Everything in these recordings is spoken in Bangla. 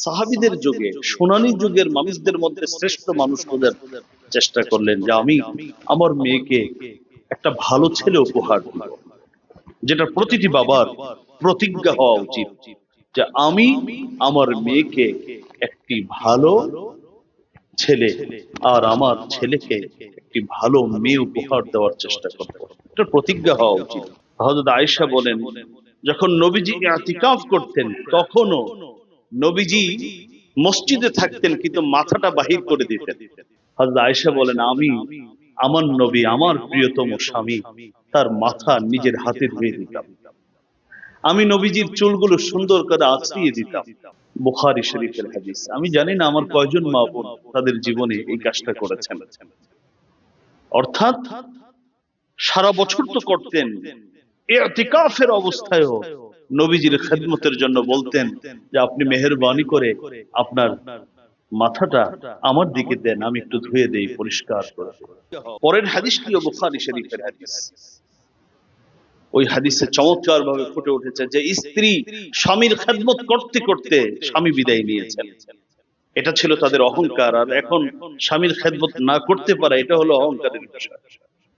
সাহাবীদের যুগে, সোনালী যুগের মানুষদের মধ্যে শ্রেষ্ঠ মানুষ খোঁজার চেষ্টা করলেন যে আমি আমার মেয়েকে একটা ভালো ছেলে উপহার দিব, যেটা প্রতিটি বাবার প্রতিজ্ঞা হওয়া উচিত যে আমি আমার মেয়েকে একটি ভালো ছেলে আর আমার ছেলেকে একটি ভালো মেয়ে উপহার দেওয়ার চেষ্টা করব, এটা প্রতিজ্ঞা হওয়া উচিত। হযরত আয়েশা বলেন, যখন নবীজি ইতিকাফ করতেন তখনও নবীজি মসজিদে থাকতেন কিন্তু মাথাটা বাহির করে দিতেন। হযরত আয়েশা বলেন, আমি আমার নবী, আমার প্রিয়তম স্বামী, তার মাথা নিজের হাতে ধুয়ে দিতাম, আমি নবীজির চুলগুলো সুন্দর করে আঁচড়িয়ে দিতাম। বুখারী শরীফের হাদিস। আমি জানি না আমার কয়জন মা বোন তাদের জীবনে এই কাজটা করেছেন। অর্থাৎ সারা বছর তো করতেন, ইতিকাফের অবস্থায়ও নবীজির খেদমতের জন্য বলতেন যে আপনি মেহেরবানি করে আপনার মাথাটা আমার দিকে দেন, আমি একটু ধুয়ে দেই, পরিষ্কার করে। পরের হাদিসটিও বুখারী শরীফের হাদিস। ওই হাদিসে চমৎকার ভাবে ফুটে উঠেছে যে স্ত্রী স্বামীর খেদমত করতে করতে স্বামী বিদায় নিয়েছেন, এটা ছিল তাদের অহংকার। আর এখন স্বামীর খেদমত না করতে পারা, এটা হলো অহংকারের বিষয়,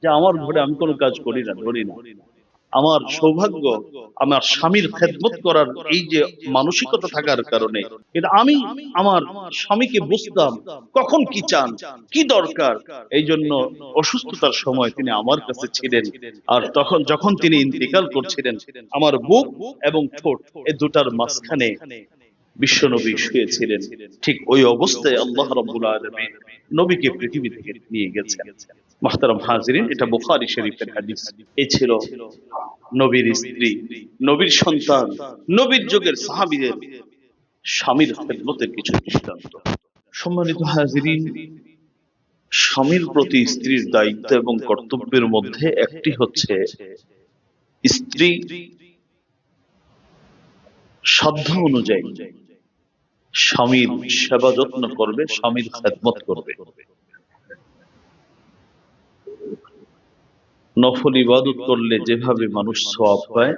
যে আমার ঘরে আমি কোনো কাজ করি না, ধরি না। আমার সৌভাগ্য আমার স্বামীর খেদমত করার এই যে মানসিকতা থাকার কারণে, এটা আমি আমার স্বামীকে বুঝতাম কখন কি চান, কি দরকার। এই জন্য অসুস্থতার সময় তিনি আমার কাছে ছিলেন, আর তখন যখন তিনি ইন্তেকাল করছিলেন আমার বুক এবং ঠোঁট এই দুটার মাঝখানে বিশ্বনবী শুয়েছিলেন। ঠিক ওই অবস্থায় আল্লাহ রাব্বুল আলামিন নবীকে পৃথিবী থেকে নিয়ে গেছেন। মুহতারাম হাজিরিন, এটা বুখারী শরীফের হাদিস। এই ছিল নবীর স্ত্রী, নবীর সন্তান, নবীর যুগের সাহাবীদের স্বামীর খেদমতের কিছু দৃষ্টান্ত। সম্মানিত হাজিরিন, স্বামীর প্রতি স্ত্রীর দায়িত্ব এবং কর্তব্যের মধ্যে একটি হচ্ছে স্ত্রী সাধ্য অনুযায়ী স্বামীর সেবা যত্ন করবে, স্বামীর খেদমত করবে। নফল ইবাদত করলে যেভাবে মানুষ সওয়াব পায়,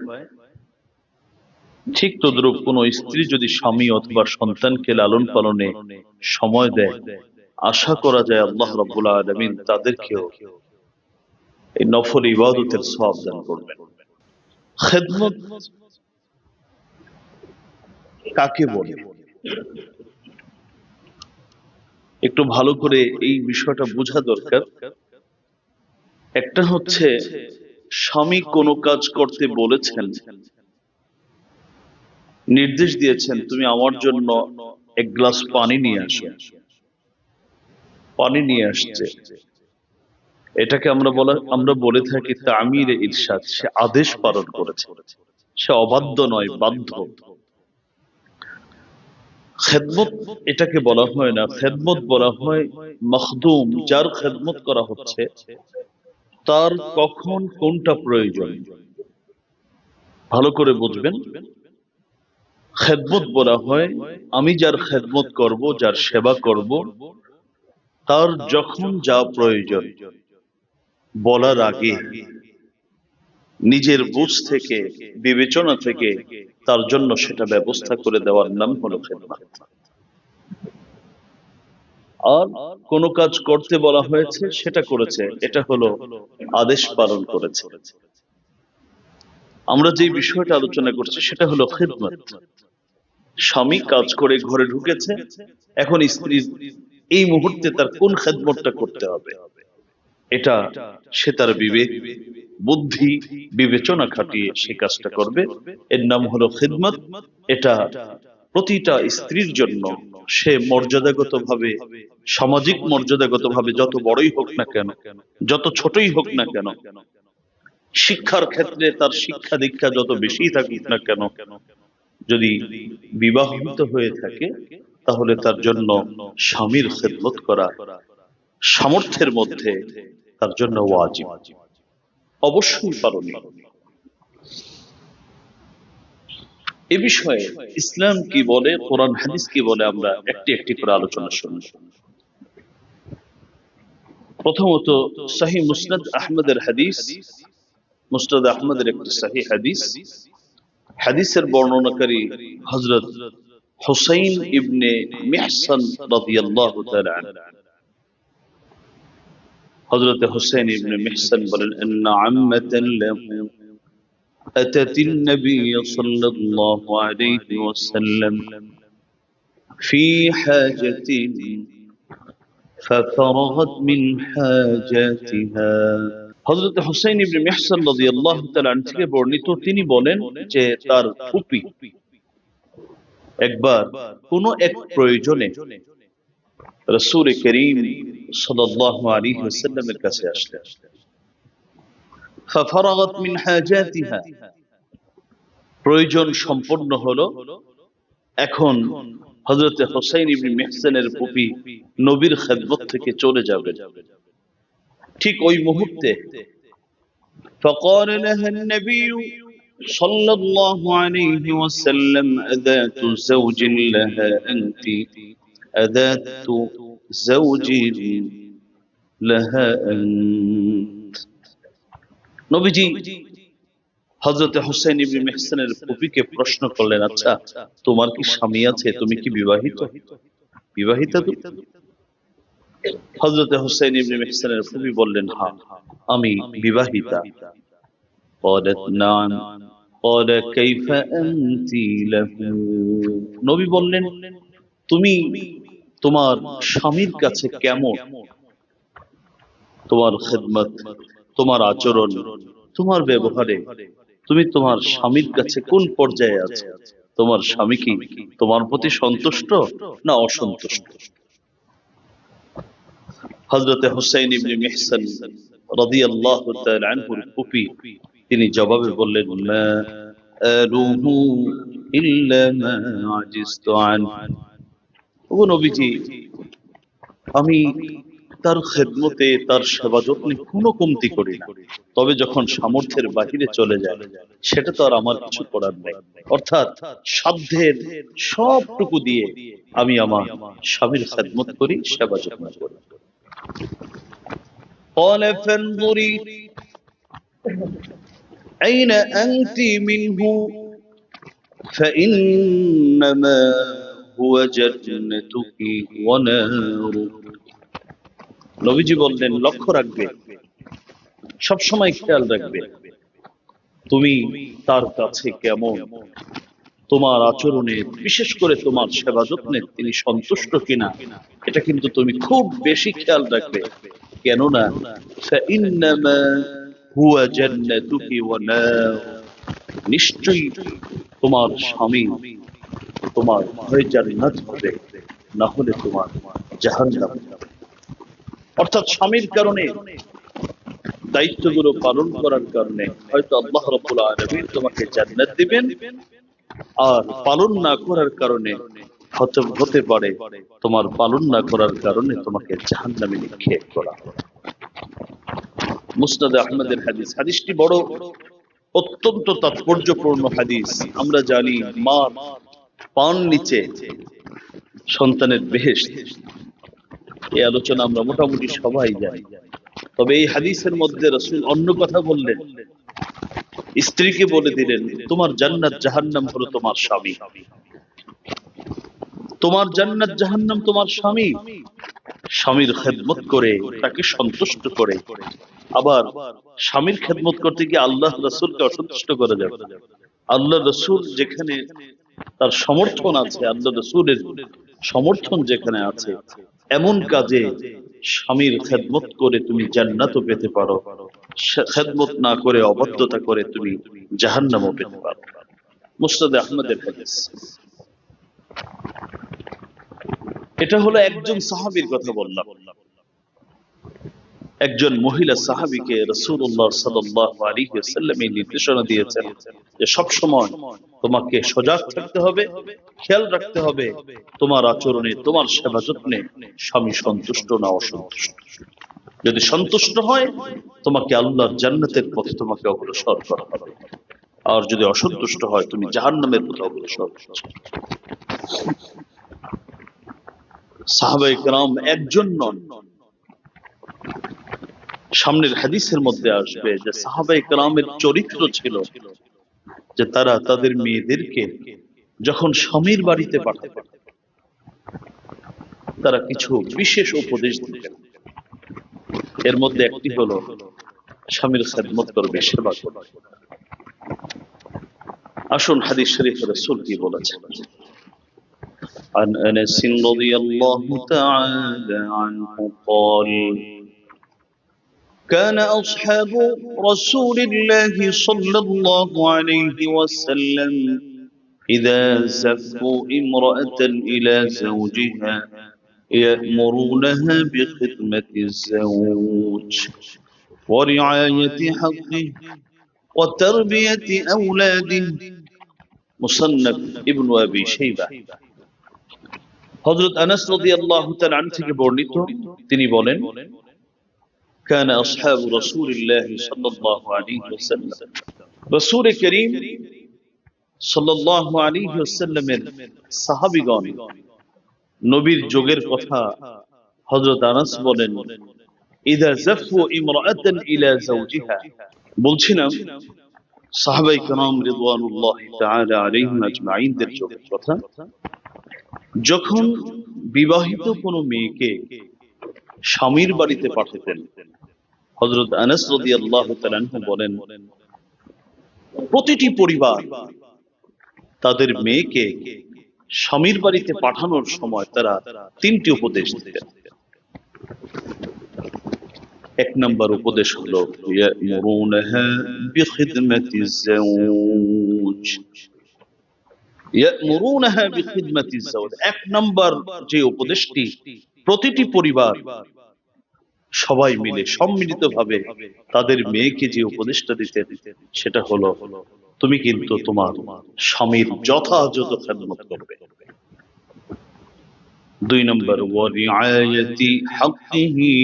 ঠিক তদ্রূপ কোন স্ত্রী যদি স্বামী অথবা সন্তানকে লালন পালনে সময় দেয়, আশা করা যায় আল্লাহ রাব্বুল আলামিন তাদেরকেও এই নফল ইবাদতের সওয়াব দান করবেন। খেদমত কাকে বলে একটু ভালো করে এই বিষয়টা বোঝা দরকার। একটা হচ্ছে স্বামী কোনো কাজ করতে বলেছেন, নির্দেশ দিয়েছেন তুমি আমার জন্য এক গ্লাস পানি নিয়ে আসো, পানি নিয়ে আসছে, এটাকে আমরা বলে থাকি তামিরে ইরশাদ। সে আদেশ পালন করেছে, সে অবাধ্য নয়, বাধ্য। খেদমত এটাকে বলা হয় না, খেদমত বলা হয় মখদুম, যার খেদমত করা হচ্ছে তার কখন কোনটা প্রয়োজন, ভালো করে বুঝবেন। খেদমত বলা হয় আমি যার খেদমত করব, যার সেবা করব, তার যখন যা প্রয়োজন বলার আগে নিজের বুঝ থেকে, বিবেচনা থেকে তার জন্য সেটা ব্যবস্থা করে দেওয়ার নাম হলো খেদমত। আর কোন কাজ করতে বলা হয়েছে সেটা করেছে, এটা হলো আদেশ পালন করেছে। আমরা যে বিষয়টা আলোচনা করছি সেটা হলো খেদমত। স্বামী কাজ করে ঘরে ঢুকেছে, এখন স্ত্রী এই মুহূর্তে তার কোন খেদমতটা করতে হবে, এটা সে তার বিবেক, বুদ্ধি, বিবেচনা খাটিয়ে সে কাজটা করবে, এর নাম হলো খেদমত। এটা প্রতিটা স্ত্রীর জন্য, সে মর্যাদাগত ভাবে, সামাজিক মর্যাদাগত ভাবে যত বড়ই হোক না কেন, যত ছোটই হোক না কেন, শিক্ষার ক্ষেত্রে তার শিক্ষা দীক্ষা যত বেশি থাকুক না কেন, যদি বিবাহিত হয়ে থাকে তাহলে তার জন্য স্বামীর খেদমত করা সামর্থ্যের মধ্যে তার জন্য ওয়াজিব, অবশ্যই পালনীয়। এ বিষয়ে ইসলাম কি বলে, কোরআন হাদিস কি বলে, আমরা একটি একটি করে আলোচনা শুনব। প্রথমত সহিহ মুসনাদ আহমদের হাদিস, মুসনাদ আহমদের একটি সহিহ হাদিস, হাদিসের বর্ণনাকারী হযরত হুসাইন ইবনে মিহসান রাদিয়াল্লাহু তাআলা আনহু, হযরত হুসাইন ইবনে মিহসান বলেন, ইন্না আম্মাতান লাহু আতাত النبي صلى الله عليه وسلم في حاجة ففرغت من حاجاتها। হযরত হুসাইন ইবনে মিহসান রাদিয়াল্লাহু তাআলা আনহু থেকে বর্ণিত, তিনি বলেন যে তার ফুপি একবার কোন এক প্রয়োজনে রাসূল করিম সাল্লাল্লাহু আলাইহি ওয়াসাল্লামের কাছে আসলেন। ফাফারাগাত মিন হাজাতিহা, প্রয়োজন সম্পন্ন হলো। এখন হযরত হুসাইন ইবনে মিহসানের ফুপি নবীর খেদমত থেকে চলে যাবে। ঠিক ওই মুহূর্তে فقال لها النبي صلى الله عليه وسلم أذات زوج لها أنت أذات زوج لها أنت। নবীজি হযরত হুসাইন ইবনে মিহসানের ফুপিকে প্রশ্ন করলেন, আচ্ছা তোমার কি স্বামী আছে, তুমি কি বিবাহিত? বিবাহিতা? হযরত হুসাইন ইবনে মিহসানের ফুপি বললেন, হ্যাঁ আমি বিবাহিতা। قالت نعم قال كيف أنت له। নবী বললেন, তুমি তোমার স্বামীর কাছে কেমন? তোমার খেদমত, তোমার আচরণ, তোমার ব্যবহারে তুমি তোমার স্বামীর কাছে কোন পর্যায়ে আছো? তোমার স্বামী কি তোমার প্রতি সন্তুষ্ট না অসন্তুষ্ট? হযরত হুসাইন ইবনে মিহসান রাদিয়াল্লাহু তাআলা আনহুর ফুপি তিনি জবাবে বললেন, মা আলুহু ইল্লা মা আজিজতু আন। ও নবীজি, আমি তার খেদমতে, তার সেবা যত্নে কোনো কমতি করি না, তবে যখন সামর্থ্যের বাহিরে চলে যায় সেটা তো আর আমার কিছু করার নেই। অর্থাৎ সাধ্যের সবটুকু দিয়ে আমি আমার স্বামীর খেদমত করি, সেবা যত্ন করি। قال فانظري أين أنت منه فإنما هو جنتك ونارك। নবীজি বললেন, লক্ষ্য রাখবে, সবসময় খেয়াল রাখবে তুমি তার কাছে কেমন, তোমার আচরণে, বিশেষ করে তোমার সেবা যত্নে তিনি সন্তুষ্ট কিনা, এটা কিন্তু তুমি খুব বেশি খেয়াল রাখবে। কেননা فإنما هو جنتك ونار، নিশ্চয়ই তোমার স্বামী তোমার হয়ে জান্নাত হবে, না হলে তোমার জাহান্নাম। অর্থাৎ স্বামীর কারণে, দায়িত্বগুলো পালন করার কারণে হয়তো আল্লাহ রাব্বুল আলামিন তোমাকে জান্নাত দিবেন, আর পালন না করার কারণে হতে পারে তোমার পালন না করার কারণে তোমাকে জাহান্নামে নিক্ষেপ করা হবে। মুসনাদ আহমদের হাদিস, হাদিসটি বড় অত্যন্ত তাৎপর্যপূর্ণ হাদিস। আমরা জানি মা পান নিচে সন্তানের বেহেশত, এই আলোচনা আমরা মোটামুটি সবাই জানি। তবে এই হাদিসের মধ্যে রাসূল অন্য কথা বললেন, স্ত্রীকে বলে দিলেন, তোমার জান্নাত জাহান্নাম হলো তোমার স্বামী, তোমার জান্নাত জাহান্নাম তোমার স্বামী। স্বামীর খেদমত করে, তাকে সন্তুষ্ট করে, আবার স্বামীর খেদমত করতে গিয়ে আল্লাহ রাসূলকে অসন্তুষ্ট করা যাবে। আল্লাহ রাসূল যেখানে তার সমর্থন আছে, আল্লাহ রাসূলের সমর্থন যেখানে আছে, এমন কাজে স্বামীর খেদমত করে তুমি জান্নাতও পেতে পারো, খেদমত না করে অবাধ্যতা করে তুমি জাহান্নামও পেতে পারো। মুসনাদ আহমদের হাদিস। এটা হলো একজন সাহাবীর কথা বললাম। একজন মহিলা সাহাবীকে রাসূলুল্লাহ সাল্লাল্লাহু আলাইহি ওয়াসাল্লাম এই নির্দেশনা দিয়েছেন যে সব সময় তোমাকে সজাগ থাকতে হবে, খেয়াল রাখতে হবে তোমার আচরণে, তোমার সেবা যত্নে স্বামী সন্তুষ্ট না অসন্তুষ্ট। যদি সন্তুষ্ট হয় তোমাকে আল্লাহর জান্নাতের পথে তোমাকে অগ্রসর করা হবে, আর যদি অসন্তুষ্ট হয় তুমি জাহান্নামের পথে অগ্রসর হচ্ছ। সাহাবায়ে কেরাম একজন নন, সামনের হাদিসের মধ্যে আসবে যে সাহাবায়ে কেরামের চরিত্র ছিল যে তারা তাদের মেয়েদেরকে যখন স্বামীর বাড়িতে পাঠাতেন তারা কিছু বিশেষ উপদেশ দিতেন। এর মধ্যে একটি হলো স্বামীর খেদমত করবে, সেবা করবে। আসুন হাদিস শরীফে রাসূল কি বলেছেন। عن أنس رضي الله تعالى عنه قال كان أصحاب رسول الله صلى الله عليه وسلم إذا زفوا امرأة إلى زوجها يأمرونها بخدمة الزوج ورعاية حقه وتربية أولاده। মুসান্নাফ ইবনু আবি শাইবা। হযরত আনাস রাদিয়াল্লাহু তাআলা আনহু থেকে বর্ণিত, তিনি বলেন, কানা আসহাবু রাসূলিল্লাহ সাল্লাল্লাহু আলাইহি ওয়াসাল্লাম, রাসূল করিম সাল্লাল্লাহু আলাইহি ওয়াসাল্লামের সাহাবীগণ, নবীর যুগের কথা হযরত আনাস বলেন, ইযা যাফু ইমরাআতান ইলা যাওজিহা, বলছিলাম সাহাবায়ে কেরাম রিদওয়ানুল্লাহি তাআলা আলাইহিম আজমাইনদের যুগের কথা, যখন বিবাহিত কোনো মেয়েকে স্বামীর বাড়িতে পাঠাতেন, হযরত আনাস রাদিয়াল্লাহু তাআলা আনহু বলেন, প্রতিটি পরিবার তাদের মেয়েকে স্বামীর বাড়িতে পাঠানোর সময় তারা তিনটি উপদেশ দিতেন। এক নম্বর উপদেশ হলো ইয়ামুরুনাহা বিখিদমাতিজ যাওজ। ইয়ামুরুনাহা বিখিদমাতিজ যাওজ, এক নম্বর যে উপদেশটি প্রতিটি পরিবার সবাই মিলে সম্মিলিতভাবে তাদের মেয়েকে যে উপদেশটা দিতেন সেটা হলো, তুমি কিন্তু তোমার স্বামীর যথাযথ খেদমত করবে। দুই নম্বর ওয়ারিআয়াতি হাক্কিহি,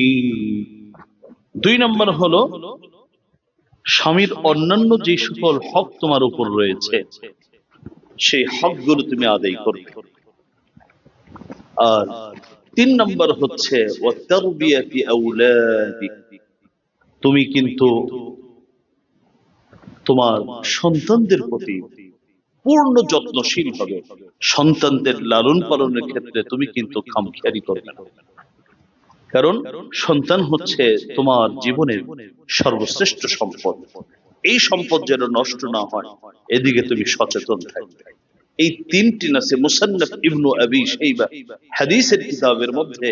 দুই নম্বর হলো স্বামীর অন্যান্য যে সকল হক তোমার উপর রয়েছে সেই হকগুলো তুমি আদায় করবে। আর তিন নম্বর হচ্ছে ওয়াতারবিয়াতি আওলাদি, তুমি কিন্তু তোমার সন্তানদের প্রতি পূর্ণ যত্নশীল হবে। সন্তানদের লালন পালনের ক্ষেত্রে তুমি কিন্তু খামখেয়ালি করবে না, কারণ সন্তান হচ্ছে তোমার জীবনের সর্বশ্রেষ্ঠ সম্পদ। এই সম্পদ যেন নষ্ট না হয় এদিকে তুমি সচেতন থাকবে। এই তিনটি নাসে মুসান্নাফ ইবনু আবি শাইবা হাদিসের কিতাবের মধ্যে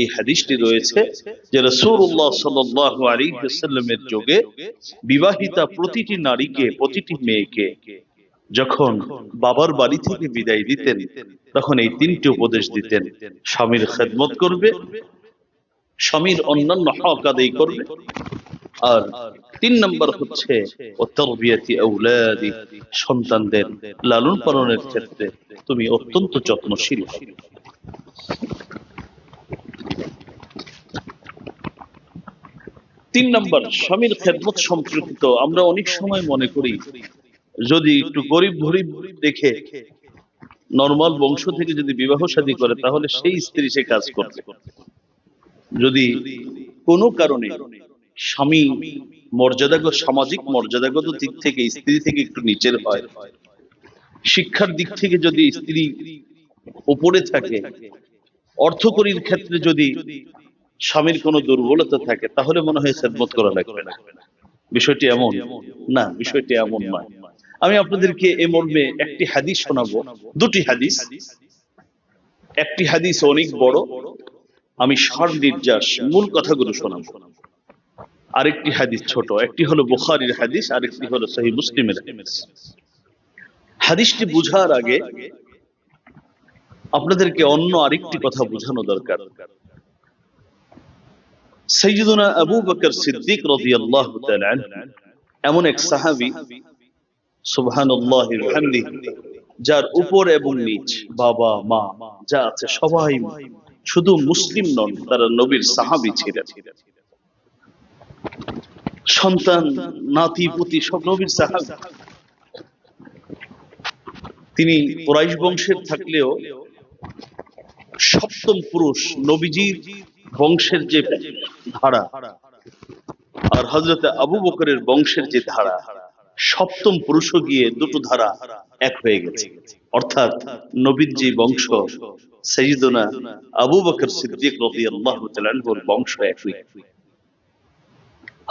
এই হাদিসটি রয়েছে যে রাসূলুল্লাহ সাল্লাল্লাহু আলাইহি ওয়াসাল্লামের যুগে বিবাহিতা প্রতিটি নারীকে, প্রতিটি মেয়েকে যখন বাবার বাড়ি থেকে বিদায় দিতেন তখন এই তিনটি উপদেশ দিতেন। স্বামীর খেদমত করবে, স্বামীর অন্যান্য হক আদায় করবে, আর তিন নম্বর হচ্ছে ওয়াতারবিয়াতি আওলাদি, সন্তানদের লালন পালনের ক্ষেত্রে তুমি অত্যন্ত যত্নশীল হবে। তিন নম্বর স্বামীর খেদমত সম্পর্কিত আমরা অনেক সময় মনে করি, যদি একটু গরিব গরিব দেখে নরমাল বংশ থেকে যদি বিবাহ শাদী করে তাহলে সেই স্ত্রী সে কাজ করবে। যদি কোনো কারণে স্বামী মর্যাদাগত, সামাজিক মর্যাদাগত দিক থেকে স্ত্রী থেকে একটু নিচের হয়, শিক্ষার দিক থেকে যদি স্ত্রী উপরে থাকে, অর্থকরীর ক্ষেত্রে যদি স্বামীর কোনো দুর্বলতা থাকে, তাহলে মনে হয় খেদমত করা লাগবে না। বিষয়টি এমন না, বিষয়টি এমন নয়। আমি আপনাদেরকে এ মর্মে একটি হাদিস শোনাবো, দুটি হাদিস। একটি হাদিস অনেক বড়, আমি সার নির্যাস মূল কথাগুলো শোনাবো। আরেকটি হাদিস ছোট, একটি হলো বুখারীর হাদিস, আরেকটি হলো সহিহ মুসলিমের হাদিস। হাদিসটি বুঝার আগে আপনাদেরকে অন্য আরেকটি কথা বোঝানো দরকার। সাইয়্যিদুনা আবু বকর সিদ্দিক রাদিয়াল্লাহু তাআলা আনহু এমন এক সাহাবী, সুবহানাল্লাহি ওয়া বিহামদিহি, যার উপর এবং নিচ, বাবা মা যা আছে সবাই শুধু মুসলিম নন, তারা নবীর সাহাবী ছিলেন। সন্তান নাতি পুতি সব নবীর সাহাবী। তিনি কুরাইশ বংশের থাকলেও সপ্তম পুরুষ, নবীজির বংশের যে ধারা আর হযরত আবু বকরের বংশের যে ধারা, সপ্তম পুরুষও গিয়ে দুটো ধারা এক হয়ে গেছে। অর্থাৎ নবীর যে বংশ সাইয়্যিদুনা আবু বকর সিদ্দিক রাদিয়াল্লাহু তাআলা আনহুর বংশ একই।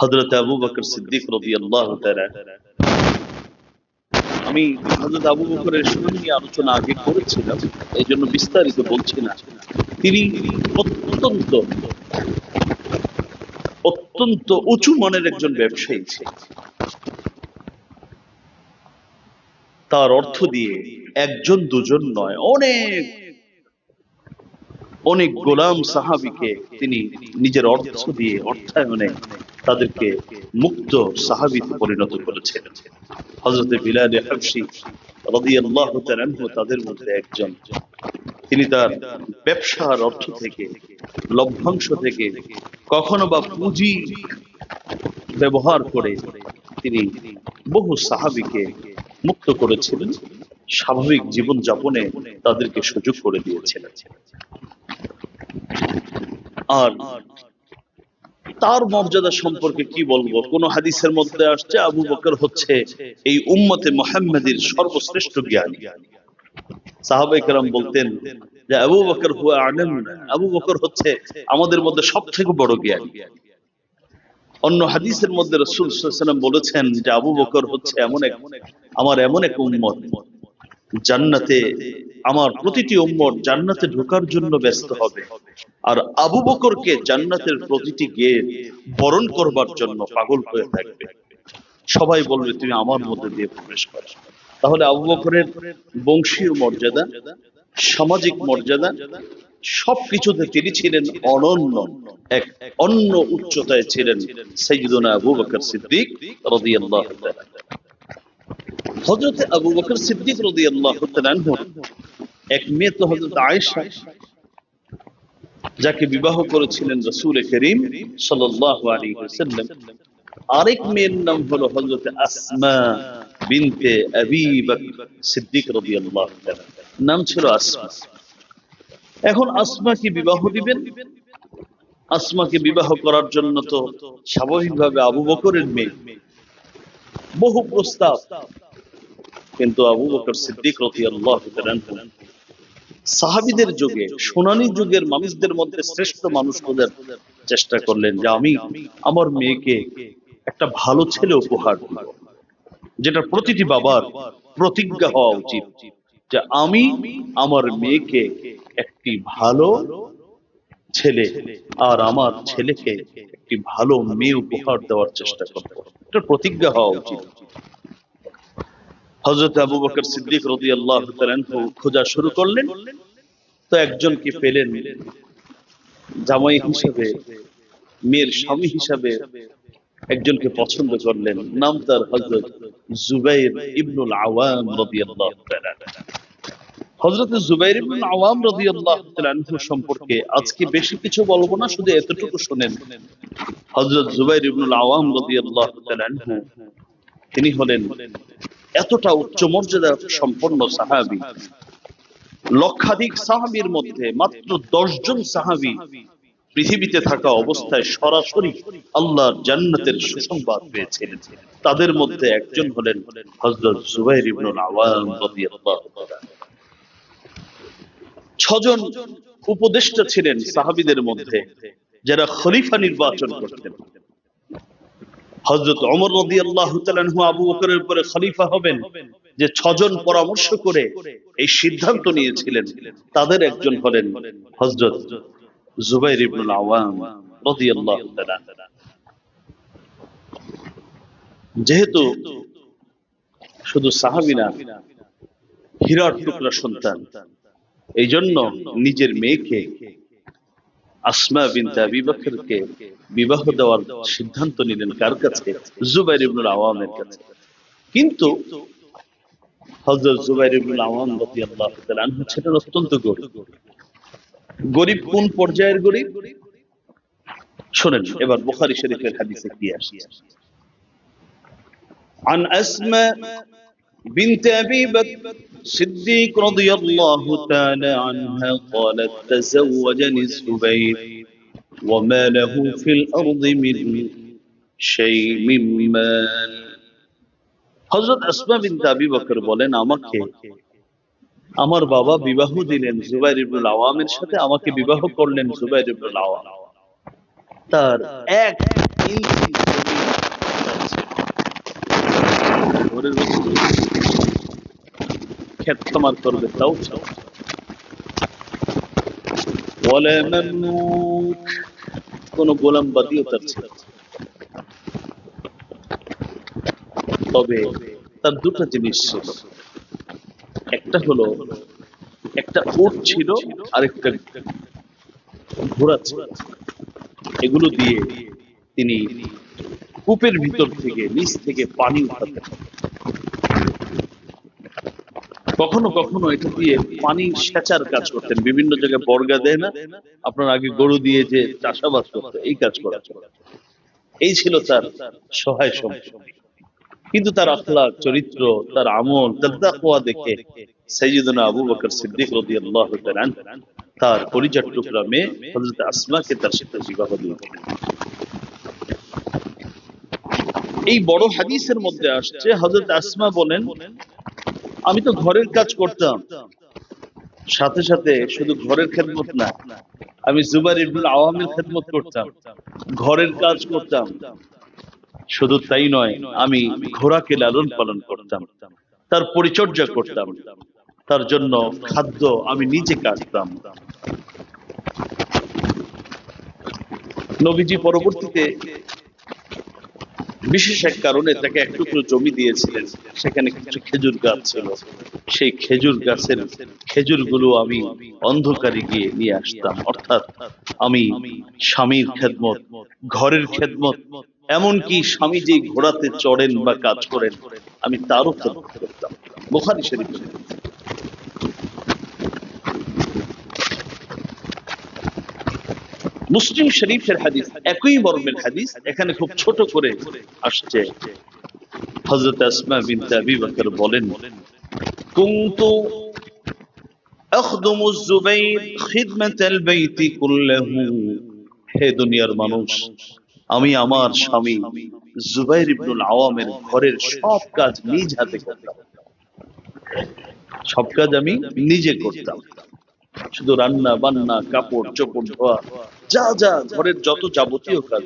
হযরত আবু বকর সিদ্দিক রাদিয়াল্লাহু তাআলা, আমি হযরত আবু বকরের শুনানি নিয়ে আলোচনা আগে করেছিলাম, এই জন্য বিস্তারিত বলছি না। তিনি অত্যন্ত অত্যন্ত উঁচু মানের একজন ব্যবসায়ী ছিলেন। তার অর্থ দিয়ে একজন দুজন নয়, অনেক অনেক গোলাম সাহাবীকে তিনি নিজের অর্থ দিয়ে অর্থায়নে তাদেরকে মুক্ত সাহাবীতে পরিণত করেছেন। হযরত বিলাল হাবশী রাদিয়াল্লাহু তাআলা আনহু তাদের মধ্যে একজন। তিনি তার ব্যবসার অর্থ থেকে, লভ্যাংশ থেকে, কখনো বা পুঁজি ব্যবহার করে তিনি বহু সাহাবীকে মুক্ত করেছিলেন, স্বাভাবিক জীবন যাপনে তাদেরকে সুযোগ করে দিয়েছিলেন। আর তার মর্যাদা সম্পর্কে কি বলবো? কোন হাদিসের মধ্যে আসছে আবু বকর হচ্ছে এই উম্মতে মুহাম্মাদীর সর্বশ্রেষ্ঠ জ্ঞানী। সাহাবায়ে কেরাম বলতেন যে আবু বকর হুয়া আলামুনা, আবু বকর হচ্ছে আমাদের মধ্যে সবথেকে বড় জ্ঞানী। অন্য হাদিসের মধ্যে রাসূল সাল্লাল্লাহু আলাইহি ওয়াসাল্লাম বলেছেন যে আবু বকর হচ্ছে আমার এমন এক উম্মত, জান্নাতে আমার প্রতিটি উম্মত জান্নাতে ঢোকার জন্য ব্যস্ত হবে, আর আবু বকরকে জান্নাতের প্রতিটি গেট বরণ করবার জন্য পাগল হয়ে থাকবে। সবাই বলবে তুমি আমার মধ্যে দিয়ে প্রবেশ করো। তাহলে আবু বকরের বংশীয় মর্যাদা, সামাজিক মর্যাদা, সবকিছুতে তিনি ছিলেন অনন্য, এক অন্য উচ্চতায় ছিলেন সাইয়্যিদুনা আবু বকর সিদ্দিক রাদিয়াল্লাহু তাআলা। হযরত আবু বকর সিদ্দিক রাদিয়াল্লাহু তাআলা আনহু এক মেয়ে তো হযরত আয়েশা, যাকে বিবাহ করেছিলেন রাসূল করিম সাল্লাল্লাহু আলাইহি ওয়াসাল্লাম। আরেক মেয়ের নাম হলো হযরত আসমা বিনতে আবি বকর সিদ্দিক রাদিয়াল্লাহু তাআলা, নাম ছিল আসমা। এখন আসমাকে বিবাহ দিবেন, আসমাকে বিবাহ করার জন্য তো স্বাভাবিকভাবে আবু বকরের মেয়ে, বহু প্রস্তাব, কিন্তু আবু বকর সিদ্দিক রাদিয়াল্লাহু তাআলা সাহাবীদের যুগে, সোনালী যুগের মানুষদের মধ্যে শ্রেষ্ঠ মানুষ খোঁজার চেষ্টা করলেন যে আমি আমার মেয়েকে একটা ভালো ছেলে উপহার দেব, যেটা প্রতিটি বাবার প্রতিজ্ঞা হওয়া উচিত যে আমি আমার মেয়েকে একটি ভালো ছেলে আর আমার ছেলেকে একটি ভালো মেয়ে উপহার দেওয়ার চেষ্টা করব, এটা প্রতিজ্ঞা হওয়া উচিত। হযরত আবু বকর সিদ্দিক রাদিয়াল্লাহু তাআলা খোঁজা শুরু করলেন, তো একজনকে পেলেন জামাই হিসেবে, মেয়ের স্বামী হিসাবে একজনকে পছন্দ করলেন। নাম তার হযরত জুবাইর ইবনুল আওয়াম রাদিয়াল্লাহু তাআলা। হযরত জুবাইর ইবনুল আওয়াম রাদিয়াল্লাহু তাআলা সম্পর্কে আজকে বেশি কিছু বলবো না, শুধু এতটুকু শুনেন। হযরত জুবাইর ইবনুল আওয়াম রাদিয়াল্লাহু তাআলা তিনি হলেন এতটা উচ্চ মর্যাদা সম্পন্ন সাহাবী, লক্ষাধিক সাহাবীর মধ্যে মাত্র 10 জন সাহাবী পৃথিবীতে থাকা অবস্থায় সরাসরি আল্লাহর জান্নাতের সুসংবাদ পেয়েছিলেন। তাদের মধ্যে একজন হলেন হযরত জুবাইর ইবনুল আওয়াম রাদিয়াল্লাহু তাআলা। 6 জন উপদেষ্টা ছিলেন সাহাবীদের মধ্যে, যারা খলিফা নির্বাচন করতেন। হযরত ওমর রাদিয়াল্লাহু তাআলা আবু বকরের উপরে খলিফা হবেন, যে 6 জন পরামর্শ করে এই সিদ্ধান্ত নিয়েছিলেন, তাদের একজন হলেন হযরত জুবাইর ইবনুল আওয়াম রাদিয়াল্লাহু তাআলা। যেহেতু শুধু সাহাবী না, হীরার টুকরা সন্তান, এই জন্য নিজের মেয়েকে আসমা বিনতে আবি বকরকে বিবাহ দেওয়ার সিদ্ধান্ত নিলেন কার কাছে? জুবাইর ইবনুল আওয়ামের কাছে। কিন্তু হযরত জুবাইর ইবনুল আওয়াম রাদিয়াল্লাহু তাআলা আনহু ছিলেন অত্যন্ত গরীব। গরীব কোন পর্যায়ের গরীব শুনেন এবার বুখারী শরীফের হাদিসে কি আসছে। عن أسماء بنت أبي بكر الصديق رضي الله تعالى عنها قالت تزوجني الزبير وما له في الأرض من شيء من مال. হযরত আসমা বিনতে আবি বকর বলেন, আমাকে আমার বাবা বিবাহ দিলেন জুবাইর ইবনুল আওয়ামের সাথে, আমাকে বিবাহ করলেন জুবাইর ইবনুল আওয়াম। তার এক ইঞ্চি জমি ঘরের ভিতরে ক্ষেত খামার করবে তাও চাও, ওয়ালা মামলুক, কোন গোলাম বাদিও তার ছিল। তবে তার দুটো জিনিস ছিল, একটা হলো একটা উট ছিল আর একটা ঘোড়া ছিল। এগুলো দিয়ে তিনি কূপের ভিতর থেকে নিচ থেকে পানি উঠাতেন। কখনো কখনো এটা দিয়ে পানি সেচার কাজ করতেন। বিভিন্ন জায়গায় বর্গা দেয় না, আপনার আগে গরু দিয়ে যে চাষাবাদ করতে, এই কাজ করা। এই ছিল তার সহায় সম্পত্তি। কিন্তু তার আখলাক, চরিত্র, তার আমল, তার তাকওয়া দেখে সাইয়্যিদুনা আবু বকর সিদ্দিক রাদিয়াল্লাহু তাআলা তার পরিজাত টুকরা মেয়ে হযরত আসমাকে তার সাথে বিবাহ দিলেন। এই বড় হাদিসের মধ্যে আসছে, হযরত আসমা বলেন, আমি তো ঘরের কাজ করতাম, সাথে সাথে শুধু ঘরের খেদমত না, আমি জুবাইর ইবনুল আওয়ামের খেদমত করতাম, ঘরের কাজ করতাম। শুধু তাই নয়, আমি ঘোড়াকে লালন পালন করতাম, তার পরিচর্যা করতাম, তার জন্য খাদ্য আমি নিজে কাটতাম। নবীজি পরবর্তীতে বিশেষ এক কারণে তাকে এক টুকরো জমি দিয়েছিলেন, সেখানে কিছু খেজুর গাছ ছিল। সেই খেজুর গাছের খেজুরগুলো আমি অন্ধকারে গিয়ে নিয়ে আসতাম। অর্থাৎ আমি স্বামীর খেদমত, ঘরের খেদমত, এমনকি স্বামী যে ঘোড়াতে চড়েন বা কাজ করেন, আমি তারও খেদমত করতাম। বুখারী শরীফ। মুসলিম শরীফের হাদিস, একই মর্মের হাদিস, এখানে খুব ছোট করে আসছে। হযরত আসমা বিনতে আবি বকর বলেন, কুনতু আখদুমু যুবাইর খিদমাতাল বাইতি কুল্লাহু, হে দুনিয়ার মানুষ, আমি আমার স্বামী জুবাইর ইবনুল আওয়ামের ঘরের সব কাজ নিজ হাতে করতাম। সব কাজ আমি নিজে করতাম, শুধু রান্না বান্না, কাপড় চোপড় ধোয়া, যা যা ঘরের যত যাবতীয় কাজ।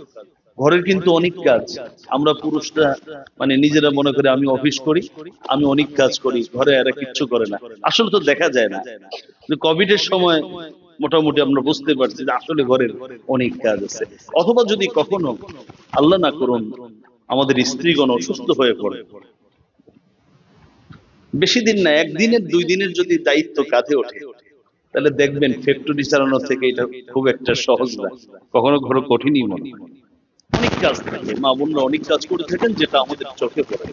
ঘরের কিন্তু অনেক কাজ, আমরা পুরুষরা মানে নিজেরা মনে করে আমি অফিস করি, আমি অনেক কাজ করি, ঘরে এরা কিচ্ছু করে না। আসলে তো দেখা যায় না। কোভিড এর সময় মোটামুটি আমরা বুঝতে পারছি যে আসলে ঘরের অনেক কাজ আছে। অথবা যদি কখনো আল্লাহ না করুন আমাদের স্ত্রীগণ অসুস্থ হয়ে পড়ে, বেশি দিন না, একদিনের দুই দিনের যদি দায়িত্ব কাঁধে ওঠে, তাহলে দেখবেন ফ্যাক্টরি চালানো থেকে এটা খুব একটা সহজ না, কখনো কখনো কঠিনই মনে হয়। অনেক কাজ থাকে, মা বোনরা অনেক কাজ করে থাকেন, যেটা আমাদের চোখে পড়ে।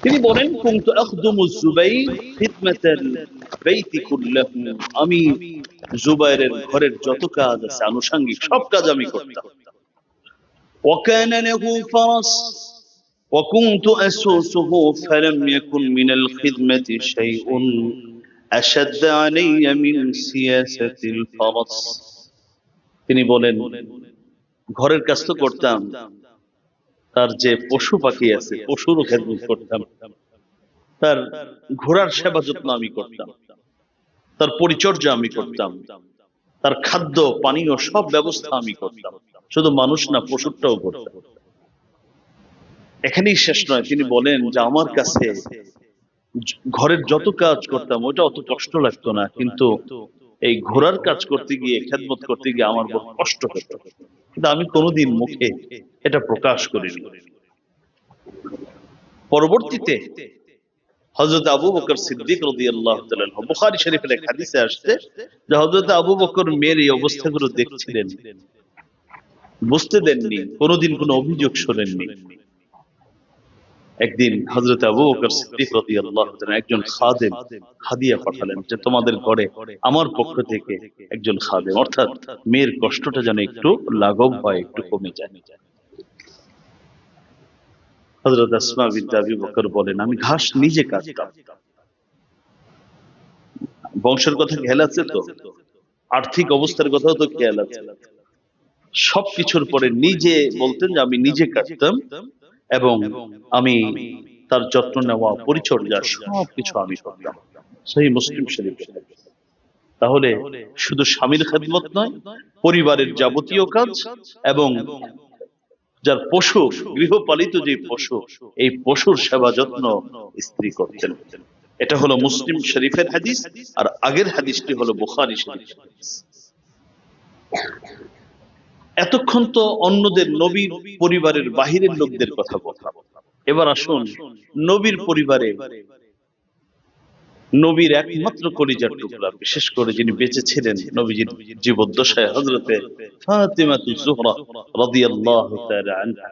তিনি বলেন, কুনতু আখদুমু যুবাইর খিদমাতাল বাইতি কুল্লাহু, আমি জুবাইরের ঘরের যত কাজ আছে আনুষঙ্গিক সব কাজ আমি করতাম। ওয়া কানা লাহু ফারাস ওয়া কুনতু আসুসুহু ফালাম ইয়াকুন মিনাল খিদমাতি শাইউন আশাদ্দা আলাইয়া মিন সিয়াসাতিল ফারাস। তিনি বলেন, ঘরের কাজ তো করতাম, তার যে পশু পাখি আছে পশুরও খেদমত করতাম, তার ঘোড়ার সেবা যত্ন আমি করতাম, তার পরিচর্যা আমি করতাম, তার খাদ্য পানীয় সব ব্যবস্থা আমি করতাম। শুধু মানুষ না, পশুরটাও করতাম। এখানেই শেষ নয়, তিনি বলেন যে আমার কাছে ঘরের যত কাজ করতাম ওটা অত কষ্ট লাগতো না, কিন্তু এই ঘোড়ার কাজ করতে গিয়ে, খেদমত করতে গিয়ে আমার বড় কষ্ট হতো, কিন্তু আমি কোনোদিন মুখে এটা প্রকাশ করিনি। পরবর্তীতে হযরত আবু বকর সিদ্দিক রাদিয়াল্লাহু তাআলা, বুখারী শরীফের এক হাদিসে আসছে যে হযরত আবু বকর মেয়ের এই অবস্থাগুলো দেখছিলেন, বুঝতে দেননি, কোনোদিন কোনো অভিযোগ শোনেননি। একদিন হযরত আবু বকর সিদ্দিক রাদিয়াল্লাহু তাআলা একজন খাদেম হাদিয়া পাঠালেন যে তোমাদের ঘরে আমার পক্ষ থেকে একজন খাদেম, অর্থাৎ মেয়ের কষ্টটা যেন একটু লাঘব হয়, একটু কমে যায়। হযরত আসমা বিনতে আবি বকর বলেন, আমি ঘাস নিজে কাটতাম। বংশের কথা খেয়াল আছে তো, আর্থিক অবস্থার কথাও তো খেয়াল আছে। সবকিছুর পরে নিজে বলতেন যে আমি নিজে কাটতাম এবং আমি তার যত্ন নেওয়া, পরিচর্যা সবকিছু আমি করতাম। সেই মুসলিম শরীফ। তাহলে শুধু স্বামীর খেদমত নয়, পরিবারের যাবতীয় কাজ এবং যার পশু, গৃহপালিত যে পশু, এই পশুর সেবা যত্ন স্ত্রী করতেন। এটা হলো মুসলিম শরীফের হাদিস, আর আগের হাদিসটি হলো বুখারী শরীফের হাদিস। এতক্ষণ তো অন্যদের, নবীর পরিবারের বাহিরের লোকদের কথা বললাম। এবার আসুন নবীর পরিবারে নবীর একমাত্র কলিজার টুকরা, বিশেষ করে যিনি বেঁচে ছিলেন নবীজির জীবদ্দশায়, হযরতে ফাতিমাতুজ জোহরা রাদিয়াল্লাহু তাআলা আনহা।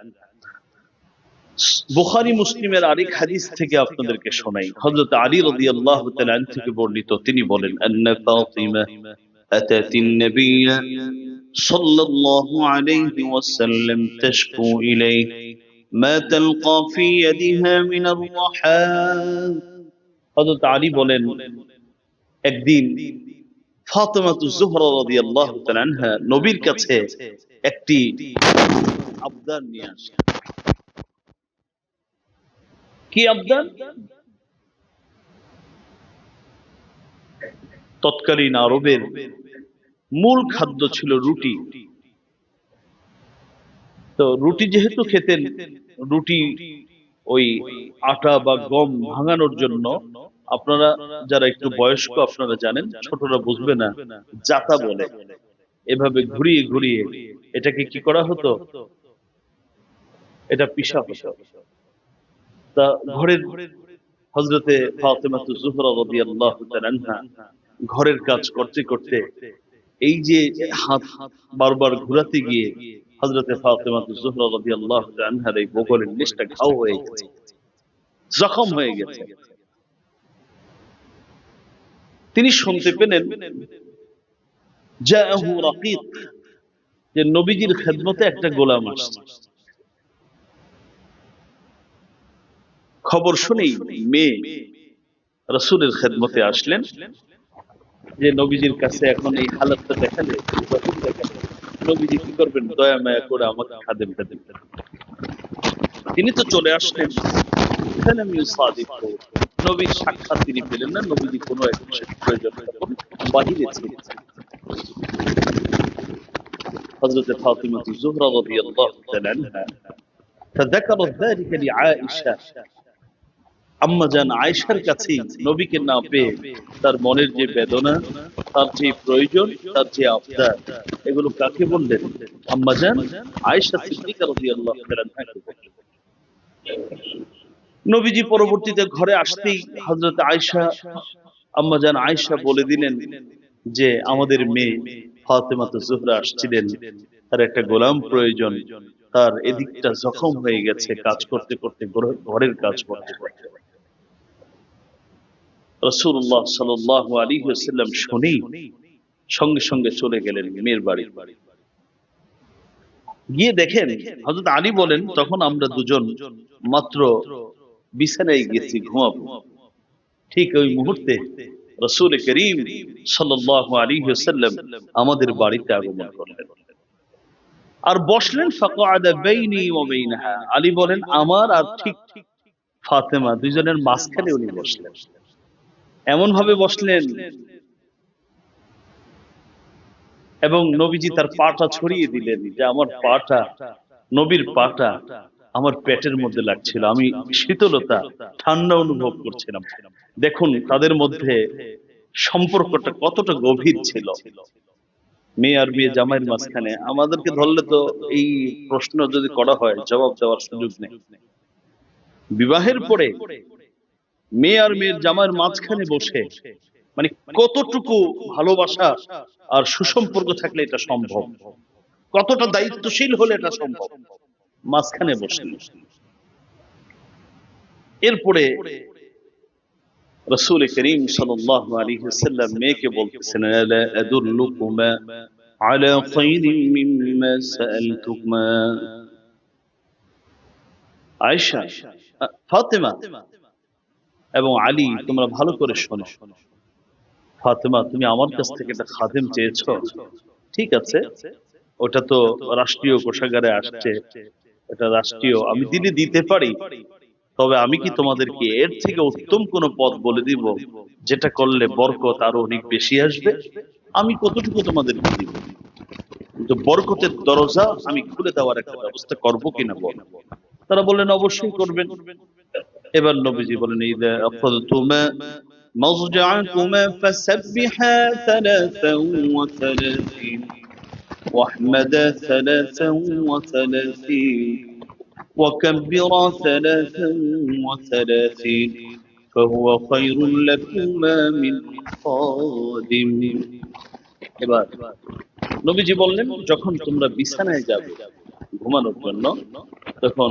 বুখারী মুসলিমের আরেক হাদিস থেকে আপনাদেরকে শোনাই। হযরত আলী রাদিয়াল্লাহু তাআলা আনহু থেকে বর্ণিত, তিনি বলেন, আন্না ফাতিমা আতাতিন নবিয়্য সাল্লাল্লাহু আলাইহি ওয়াসাল্লাম তাশকু ইলাইহি মা তালকা ফি ইয়াদিহা মিনার রাহা। হযরত আলী বলেন, একদিন ফাতিমাতুজ জোহরা রাদিয়াল্লাহু তাআলা আনহা নবীর কাছে একটি আবদার নিয়ে আসেন। কি আবদার? তৎকালীন আরবের মূল খাদ্য ছিল রুটি। তো রুটি যেহেতু খেতেন, রুটি ওই আটা বা গম ভাঙানোর জন্য আপনারা যারা একটু বয়স্ক আপনারা জানেন, ছোটরা বুঝবে না, জাতা বলে। এভাবে ঘুরিয়ে ঘুরিয়ে এটাকে কি করা হতো, এটা পিষা হতো। তা ঘরের হযরতে ফাতিমাতুজ জোহরা রাদিয়াল্লাহু তাআলা আনহা ঘরের কাজ করতে করতে এই যে হাত বারবার ঘুরাতে গিয়ে হযরতে ফাতিমাতুজ জোহরা রাদিয়াল্লাহু তাআলা আনহার এই বগলের নিচটা ঘাও হয়ে গেছে, জখম হয়ে গেছে। তিনি শুনতে পেলেন জাআহু রাকিক, যে নবীজির খেদমতে একটা গোলাম আসছে। খবর শুনেই মেয়ে রাসূলের খেদমতে আসলেন, যে নবীজির কাছে এখন এই হালাতটা দেখালে, নবীজি কি করবেন, দয়া মায়া করে আমাকে খাদেম খাদেম। তিনি তো চলে আসলেন, নবীর সাক্ষাৎ তিনি পেলেন না, নবীজি কোনো এক বিশেষ প্রয়োজন বাহিরে ছিলেন। হযরতে ফাতিমাতুজ জোহরা রাদিয়াল্লাহু তাআলা আনহা فذكرت ذلك لعائشة, আম্মা জান আয়েশার কাছে নবীকে না পেয়ে তার মনের যে বেদনা, তার যে প্রয়োজন, তার যে আবদার, এগুলো কাকে বললেন? আম্মা জান আয়েশা সিদ্দিকা রাদিয়াল্লাহু তাআলা আনহাকে বললেন। নবীজি পরবর্তীতে ঘরে আসতেই হযরত আয়েশা, আম্মা জান আয়েশা বলে দিলেন যে আমাদের মেয়ে ফাতিমাতুজ জোহরা আসছিলেন, তার একটা গোলাম প্রয়োজন, তার এদিকটা জখম হয়ে গেছে কাজ করতে করতে, ঘরের কাজ করতে করতে। রাসূলুল্লাহ সাল্লাল্লাহু আলাইহি ওয়াসাল্লাম শুনেই সঙ্গে সঙ্গে চলে গেলেন মেয়ের বাড়ি। গিয়ে দেখেন হযরত আলী বলেন, তখন আমরা দুজন মাত্র বিছানায় গেছি ঘুমাবো, ঠিক ওই মুহূর্তে রাসূল করিম সাল্লাল্লাহু আলাইহি ওয়াসাল্লাম আমাদের বাড়িতে আগমন করলেন আর বসলেন। ফাকআদা বাইনি ওয়া বাইনাহা, আলী বলেন আমার আর ঠিক ফাতেমা দুইজনের মাঝখানে উনি বসলেন। এমন ভাবে বসলেন এবং নবীজি তার পাটা ছড়িয়ে দিলেন, যে আমার পাটা, নবীর পাটা আমার পেটের মধ্যে লাগছিল, আমি শীতলতা, ঠান্ডা অনুভব করছিলাম। দেখুন তাদের মধ্যে সম্পর্কটা কতটা গভীর ছিল। মেয়ে আর বিয়ে জামাইয়ের মাঝখানে, আমাদেরকে ধরলে তো এই প্রশ্ন যদি করা হয় জবাব দেওয়ার সুযোগ নেই। বিবাহের পরে মেয়ে আর মেয়ের জামাইয়ের মাঝখানে বসে মানে কতটুকু ভালোবাসা আর সুসম্পর্ক থাকলে এটা সম্ভব, কতটা দায়িত্বশীল হলে এটা সম্ভব, মাঝখানে বসে। এরপরে রাসূল করিম সাল্লাল্লাহু আলাইহি ওয়াসাল্লাম মেয়েকে বলতেছেন, আলা আদুল্লুকুমা আলা খায়রিন মিম্মা সাআলতুকুমা। আয়েশা, ফাতেমা এবং আলী, তোমরা ভালো করে শোনো। ফাতেমা, তুমি আমার কাছ থেকে একটা খাদেম চেয়েছো, ঠিক আছে, ওটা তো রাষ্ট্রীয় কোষাগারে আসছে, এটা রাষ্ট্রীয়, আমি দিলে দিতে পারি, তবে আমি কি তোমাদেরকে এর থেকে উত্তম কোন পথ বলে দিব যেটা করলে বরকত আরো অনেক বেশি আসবে? আমি কতটুকু তোমাদেরকে দিব, কিন্তু বরকতের দরজা আমি খুলে দেওয়ার একটা ব্যবস্থা করবো কিনা বল। তারা বললেন অবশ্যই করবেন। এবার নবীজি বলেন ইদা আখাযতুমা মাযজা'কুমা ফাসাব্বিহা 33 واحمدا 33 وكبرا 33 فهو خير لكما من قادم। এবার নবীজি বললেন যখন তোমরা বিছানায় যাবে ঘুমানোর জন্য, তখন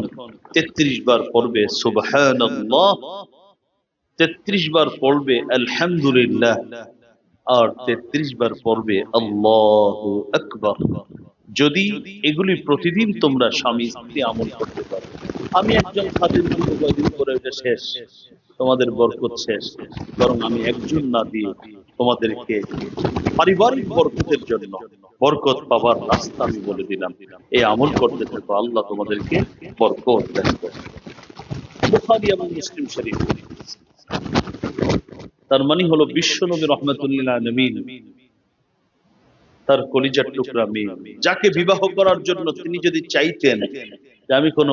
33 বার পড়বে সুবহানাল্লাহ, 33 বার পড়বে আলহামদুলিল্লাহ, আর 33 বার পড়বে আল্লাহু আকবার। যদি এগুলি প্রতিদিন তোমরা স্বামী স্ত্রী আমল করতে পারো, আমি একজন খাদিম কিন্তু কয়দিন করে এটা শেষ, তোমাদের বরকত শেষ, বরং আমি একজন না দিয়ে তোমাদেরকে পারিবারিক বরকতের জন্য বরকত পাবার রাস্তা আমি বলে দিলাম, এই আমল করতে থাকো, আল্লাহ তোমাদেরকে বরকত দান করবে। বুখারী এবং মুসলিম শরীফ। তার মানে হলো বিশ্বনবী রাহমাতুল্লিল আলামিন, তার কলিজার টুকরা মেয়ে, যাকে বিবাহ করার জন্য তিনি যদি চাইতেন যে আমি কোন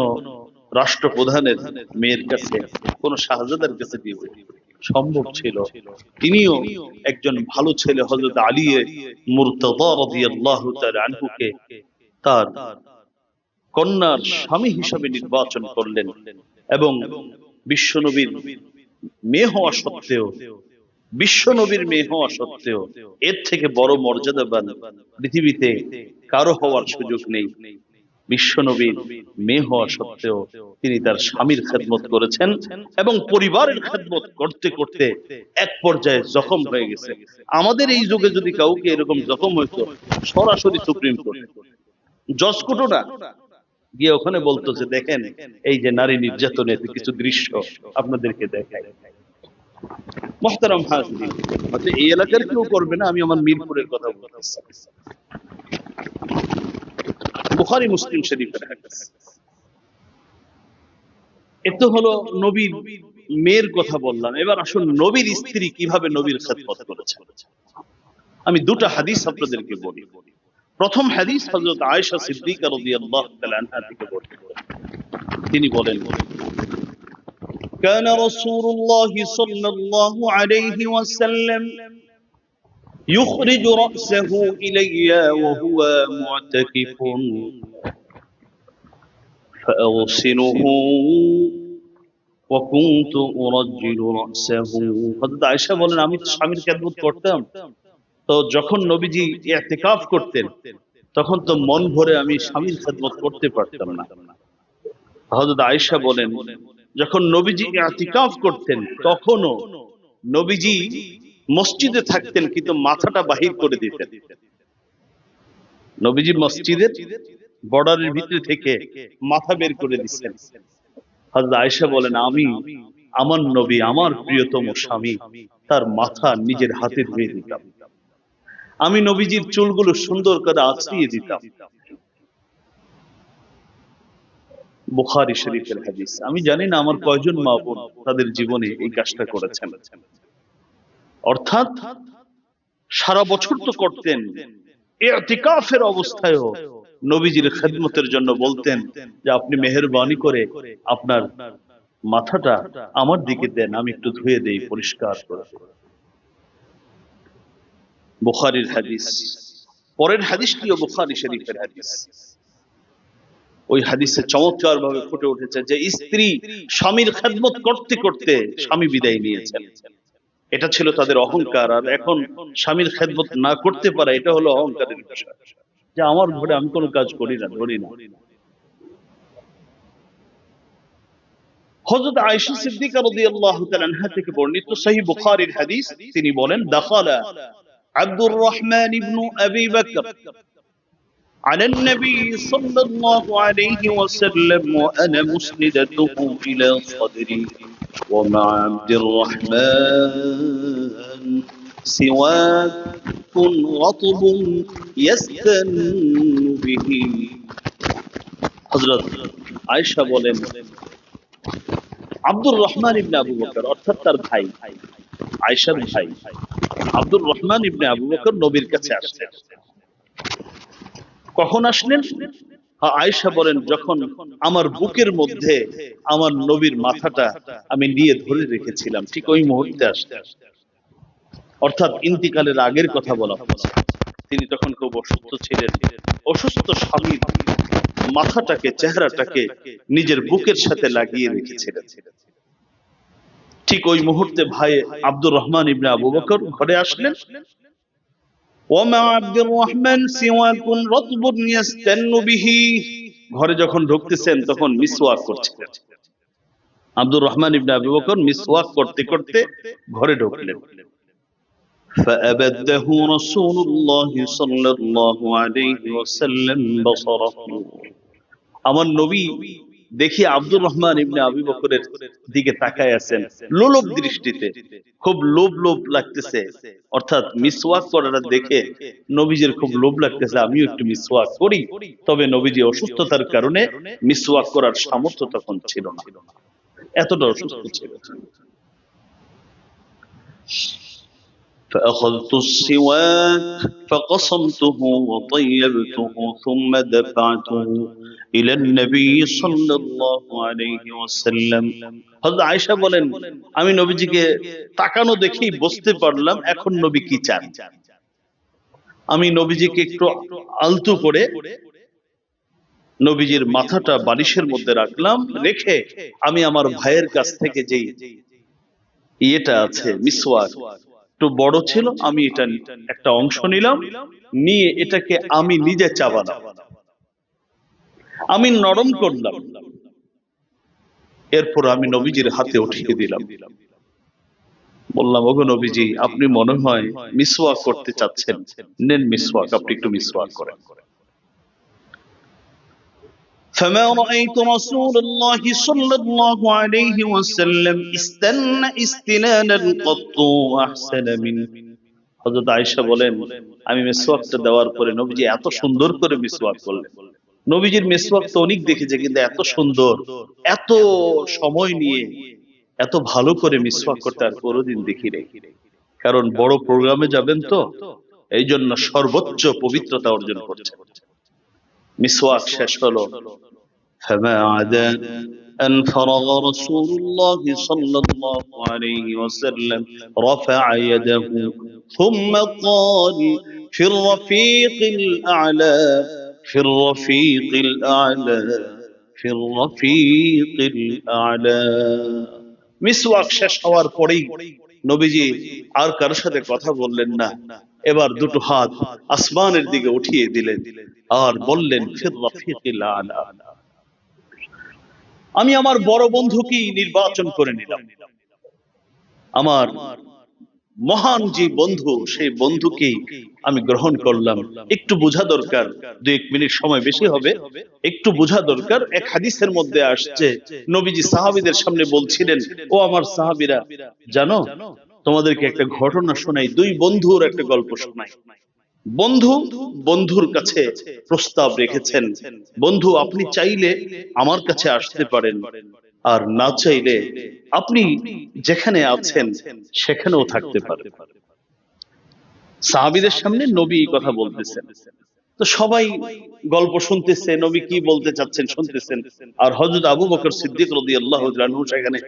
রাষ্ট্রপ্রধানের মেয়ের কাছে, কোন শাহজাদার কাছে দিব, সম্ভব ছিল। তিনিও একজন ভালো ছেলে হযরত আলী মুরতাযা রাদিয়াল্লাহু তাআলা আনহুকে তার কন্যার স্বামী হিসেবে নির্বাচন করলেন, এবং বিশ্বনবীর মেয়ে হওয়া সত্ত্বেও, বিশ্বনবীর মেয়ে হওয়া সত্ত্বেও এর থেকে বড় মর্যাদাবান পৃথিবীতে কারো হওয়ার সুযোগ নেই। বিশ্বনবীর মেয়ে হওয়া সত্ত্বেও তিনি তার স্বামীর খেদমত করেছেন, এবং পরিবারের খেদমত করতে করতে এক পর্যায়ে জখম হয়ে গেছে। আমাদের এই যুগে যদি কাউকে এরকম জখম হইতো, সরাসরি সুপ্রিম কোর্ট, জজ কোর্টও না, গিয়ে ওখানে বলতো যে দেখেন এই যে নারী নির্যাতনের কিছু দৃশ্য আপনাদেরকে দেখায়। মুহতারাম হাজিরিন, হয়তো এই এলাকার কেউ করবে না, আমি আমার মিরপুরের কথা বলতেছি। বুখারী মুসলিম শরীফের হাদিস। এত হলো নবীর মেয়ের কথা বললাম, এবার আসুন নবীর স্ত্রী কিভাবে নবীর খেদমত করেছে। আমি দুটো হাদিস আপনাদেরকে বলি। প্রথম হাদিস হযরত আয়েশা সিদ্দিকা রাদিয়াল্লাহু তাআলা আনহা থেকে বর্ণিত। তিনি বলেন كان رسول الله صلى الله عليه وسلم يخرج رأسه إلي وهو معتكف فأغسله وكنت أرجل رأسه। হযরত আয়েশা বলেন আমি তো স্বামীর খেদমত করতাম, তো যখন নবীজি ইতিকাফ করতেন তখন তো মন ভরে আমি স্বামীর খেদমত করতে পারতাম না। হযরত আয়েশা বলেন যখন নবীজি ইতিকাফ করতেন তখনও নবীজি মসজিদে থাকতেন, কিন্তু মাথাটা বাহির করে দিতেন। নবীজি মসজিদের বর্ডারের ভিতরে থেকে মাথা বের করে দিতেন। হযরত আয়েশা বলেন আমি আমার নবী, আমার প্রিয়তম স্বামী, তার মাথা নিজের হাতে ধুয়ে দিতাম, আমি নবীজির চুলগুলো সুন্দর করে আঁচড়িয়ে দিতাম। বুখারী শরীফের হাদিস। আমি জানি না আমার কয়জন মা বোন তাদের জীবনে এই কাজটা করেছেন। অর্থাৎ সারা বছর তো করতেন, ইতিকাফের অবস্থায়ও নবীজির খেদমতের জন্য বলতেন যে আপনি মেহেরবানি করে আপনার মাথাটা আমার দিকে দেন, আমি একটু ধুয়ে দেই, পরিষ্কার করে। বুখারীর হাদিস। পরের হাদিসটিও বুখারী শরীফের হাদিস। ওই হাদিসে চমৎকার ভাবে ফুটে উঠেছে যে স্ত্রী স্বামীর খেদমত করতে করতে স্বামী বিদায় নিয়েছেন, এটা ছিল তাদের অহংকার। আর এখন স্বামীর খেদমত না করতে পারা, এটা হলো অহংকারের বিষয়, যে আমার ঘরে আমি কোনো কাজ করি না, ধরি না। হযরত আয়েশা সিদ্দিকা রাদিয়াল্লাহু তাআলা আনহা থেকে বর্ণিত সহিহ বুখারীর হাদিস, তিনি বলেন দাখালা আব্দুর রহমান ইবনে আবি বকর على النبي صلى الله عليه وسلم وأنا مسندته إلى صدري ومع عبد الرحمن سواك رطب ইয়াস্তান্নু বিহি। হযরত আয়েশা বলেন, আব্দুর রহমান ইবনে আবু বকর অর্থাৎ তার ভাই, আয়েশার ভাই আব্দুর রহমান ইবনে আবু বকর নবীর কাছে আসলেন। কখন আসলেন? আয়েশা বলেন, যখন আমার বুকের মধ্যে আমার নবীর মাথাটা আমি নিয়ে ধরে রেখেছিলাম, ঠিক ওই মুহূর্তে আসলেন। অর্থাৎ ইন্তিকালের আগের কথা বলা হচ্ছে। তিনি তখন খুব অসুস্থ ছিলেন। অসুস্থ স্বামীর মাথাটাকে, চেহারাটাকে নিজের বুকের সাথে লাগিয়ে রেখেছিলেন। ঠিক ওই মুহূর্তে ভাই আব্দুর রহমান ইবনে আবু বকর ঘরে আসলেন। ওমা আব্দুর রহমান সিওয়াকুন রাতবুন ইয়াস্তান্নু বিহি। ঘরে যখন ঢুকতেছেন তখন মিসওয়াক করছিলেন। আব্দুর রহমান ইবনে আবু বকর মিসওয়াক করতে করতে ঘরে ঢুকলেন। فأبده رسول الله صلى الله عليه وسلم بصره। আমার নবী দেখি আব্দুর রহমান ইবনে আবু বকরের দিকে তাকায় আছেন লোলুপ দৃষ্টিতে, খুব লোভ লোভ লাগতেছে। অর্থাৎ মিসওয়াক করাটা দেখে নবীজির খুব লোভ লাগতেছে, আমিও একটু মিসওয়াক করি। তবে নবীজি অসুস্থতার কারণে মিসওয়াক করার সামর্থ্য তখন ছিল না, এতটা অসুস্থ ছিল। فأخذت السواك فقصمته وطيبته ثم دفعته إلى النبي صلى الله عليه وسلم। হযরত আয়েশা বলেন, আমি নবীজিকে তাকানো দেখেই বুঝতে পারলাম এখন নবী কি চান। আমি নবীজিকে একটু আলতো করে নবীজির মাথাটা বালিশের মধ্যে রাখলাম, রেখে আমি আমার ভাইয়ের কাছ থেকে যেই ইয়েটা আছে মিসওয়াক, একটু বড় ছিল, আমি এটা একটা অংশ নিলাম, নিয়ে এটাকে আমি নিজে চাবালাম, আমি নরম করলাম, এরপর আমি নবীজির হাতে উঠিয়ে দিলাম। বললাম, ওগো নবীজি, আপনি মনে হয় মিসওয়াক করতে চাচ্ছেন, নেন মিসওয়াক, আপনি একটু মিসওয়াক করেন। فما رأيت رسول الله صلى الله عليه وسلم استنى استنانا قط أحسن منه। হযরত আয়েশা বলেন, আমি মিসওয়াকটা দেওয়ার পরে নবীজি এত সুন্দর করে মিসওয়াক করলেন। নবীজির মিসওয়াক তো অনেক দেখেছে, কিন্তু এত সুন্দর, এত সময় নিয়ে এত ভালো করে মিসওয়াক করতে আর কোনোদিন দেখি নাই। কারণ বড় প্রোগ্রামে যাবেন তো, এই জন্য সর্বোচ্চ পবিত্রতা অর্জন করছেন। মিসওয়াক শেষ হলো। فما عدا أن فرغ رسول الله صلى الله عليه وسلم رفع يده ثم قال في الرفيق الأعلى في الرفيق الأعلى في الرفيق الأعلى। মিসওয়াক শেষ হওয়ার পরেই নবীজি আর কারোর সাথে কথা বললেন না, এবার দুটো হাত আসমানের দিকে উঠিয়ে দিলেন আর বললেন, ফির রফিকিল আ'লা। আমি আমার বড় বন্ধুকেই নির্বাচন করে নিলাম, আমার মহান যে বন্ধু, সেই বন্ধুকেই আমি গ্রহণ করলাম। একটু বোঝা দরকার, 2-1 মিনিট সময় বেশি হবে, একটু বোঝা দরকার। এক হাদিসের মধ্যে আসছে, নবীজি সাহাবীদের সামনে বলছিলেন, ও আমার সাহাবীরা, জানো তোমাদেরকে একটা ঘটনা শোনাই, 2 বন্ধুর একটা গল্প শোনাই। বন্ধু বন্ধুর কাছে প্রস্তাব রেখেছেন, বন্ধু আপনি চাইলে আমার কাছে আসতে পারেন, আর না চাইলে আপনি যেখানে আছেন সেখানেও থাকতে পারেন। সাহাবীদের সামনে নবী এই কথা বলতেছেন, তো সবাই গল্প শুনতেছে, নবী কি বলতে চাচ্ছেন শুনতেছেন। আর হযরত আবু বকর সিদ্দিক রাদিয়াল্লাহু তাআলা আনহু সেখানে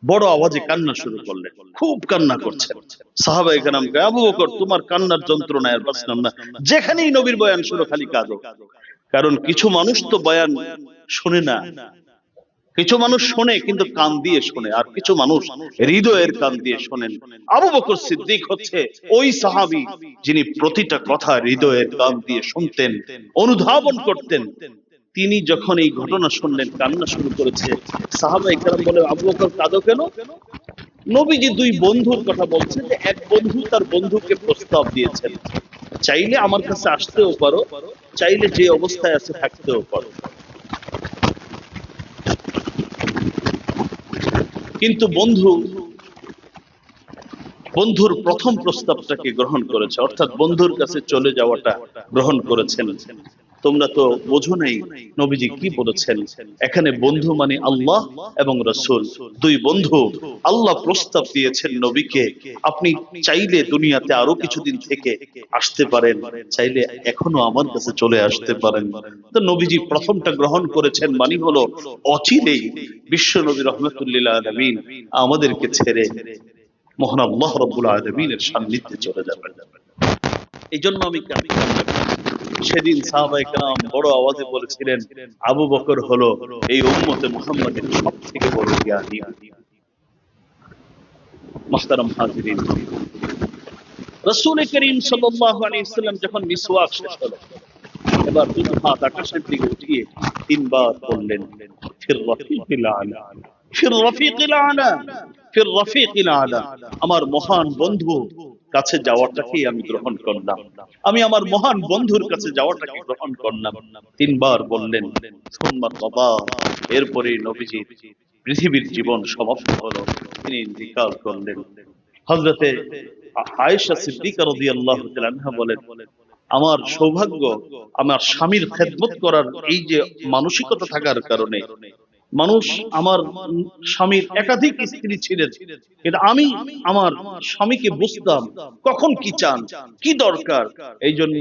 বড় আওয়াজে কান্না শুরু করলেন, খুব কান্না করছেন। সাহাবায়ে কেরাম কয়, আবু বকর তোমার কান্নার যন্ত্রণায় আর বাঁচলাম না, যেখানেই নবীর বয়ান শুনো খালি কাঁদো। কারণ কিছু মানুষ তো বয়ান শোনে না, কিছু মানুষ শোনে কিন্তু কান দিয়ে শোনে, আর কিছু মানুষ হৃদয়ের কান দিয়ে শোনেন। আবু বকর সিদ্দিক হচ্ছে ওই সাহাবী যিনি প্রতিটা কথা হৃদয়ের কান দিয়ে শুনতেন, অনুধাবন করতেন। তিনি যখন এই ঘটনা শুনলেন, কান্না শুরু করেছে। সাহাবায়ে কেরাম বলে, আবু বকর কাঁদো কেন? নবীজি 2 বন্ধুর কথা বলছেন, যে এক বন্ধু তার বন্ধুকে প্রস্তাব দিয়েছেন, চাইলে আমার কাছে আসতেও পারো, চাইলে যে অবস্থায় আছে থাকতেও পারো। কিন্তু বন্ধু বন্ধুর প্রথম প্রস্তাবটাকে গ্রহণ করেছে, অর্থাৎ বন্ধুর কাছে চলে যাওয়াটা গ্রহণ করেছেন। তোমরা তো বোঝো নাই নবীজি কি বলেছেন, এখানে বন্ধু মানে আল্লাহ এবং রাসূল, দুই বন্ধু। আল্লাহ প্রস্তাব দিয়েছেন নবীকে, আপনি চাইলে দুনিয়াতে আরো কিছুদিন থেকে আসতে পারেন, চাইলে এখনো আমার কাছে চলে আসতে পারেন। তো নবীজি প্রথমটা গ্রহণ করেছেন, মানে হলো অচিরেই বিশ্ব নবী রহমতুল্লিল আলামিন আমাদেরকে ছেড়ে মহান আল্লাহ রাব্বুল আলামিনের সান্নিধ্যে চলে যাবেন। এই জন্য আমি সেদিন সাহাবায়ে কেরাম বড় আওয়াজে বলেছিলেন, আবু বকর হলো এই উম্মতে মুহাম্মাদের সবথেকে বড় জ্ঞানী। মুহতারাম হাজিরিন, রাসূল করিম সাল্লাল্লাহু আলাইহি ওয়াসাল্লাম যখন মিসওয়াক শেষ হলো, এবার দুটো হাত আকাশের দিকে উঠিয়ে তিনবার বললেন, ফির রফিকিল আলা, ফির রফিকিল আলা, ফির রফিকিল আলা। আমার মহান বন্ধু কাছে যাওয়াটাকে আমি গ্রহণ করলাম, আমি আমার মহান বন্ধুর কাছে যাওয়াটাকে গ্রহণ করলাম। তিনবার বললেন, সুম্মা কাদা। এরপরে নবীজি পৃথিবীর জীবন সমাপ্ত হলো, তিনি ইন্তিকাল করলেন। হযরতে আয়েশা সিদ্দিকা রাদিয়াল্লাহু তাআলা আনহা বলেন, আমার সৌভাগ্য আমার স্বামীর খেদমত করার এই যে মানসিকতা থাকার কারণে, মানুষ আমার স্বামীর একাধিক স্ত্রী ছিলেন, কিন্তু আমি আমার স্বামীকে বুঝতাম কখন কি চান, কি দরকার। এই জন্য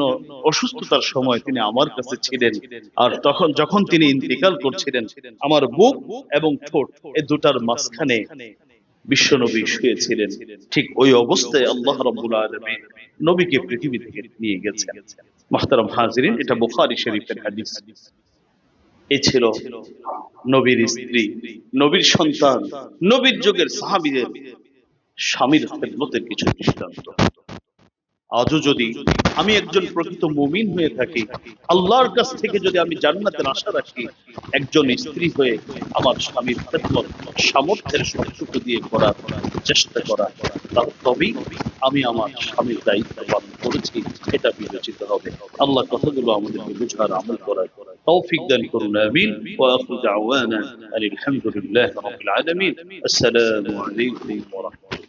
অসুস্থতার সময় তিনি আমার কাছে ছিলেন, আর তখন যখন তিনি ইন্তিকাল করছিলেন, আমার বুক এবং ঠোঁট এই দুটার মাঝখানে বিশ্বনবী শুয়েছিলেন। ঠিক ওই অবস্থায় আল্লাহ রাব্বুল আলামিন নবীকে পৃথিবী থেকে নিয়ে গেছেন। মুহতারাম হাজিরিন, এটা বুখারী শরীফের হাদিস। এই ছিল নবীর স্ত্রী, নবীর সন্তান, নবীর যুগের সাহাবীদের স্বামীর খেদমতের কিছু দৃষ্টান্ত। আজও যদি আমি একজন প্রকৃত মুমিন হয়ে থাকি, আল্লাহর কাছ থেকে যদি আমি জান্নাতের আশা রাখি, একজন স্ত্রী হয়ে আমার স্বামীর খেদমত সামর্থ্যের সবটুকু দিয়ে করার চেষ্টা করা, তবেই আমি আমার স্বামীর দায়িত্ব পালন করেছি এটা বিবেচিত হবে। আল্লাহ কথাগুলো আমাদেরকে বুঝার আমল করার তৌফিক দান করুন, আমিন। ওয়া আখিরু দাওয়ানা আলহামদুলিল্লাহি রাব্বিল আলামিন। আসসালামু আলাইকুম ওয়া রাহমাতুল্লাহ।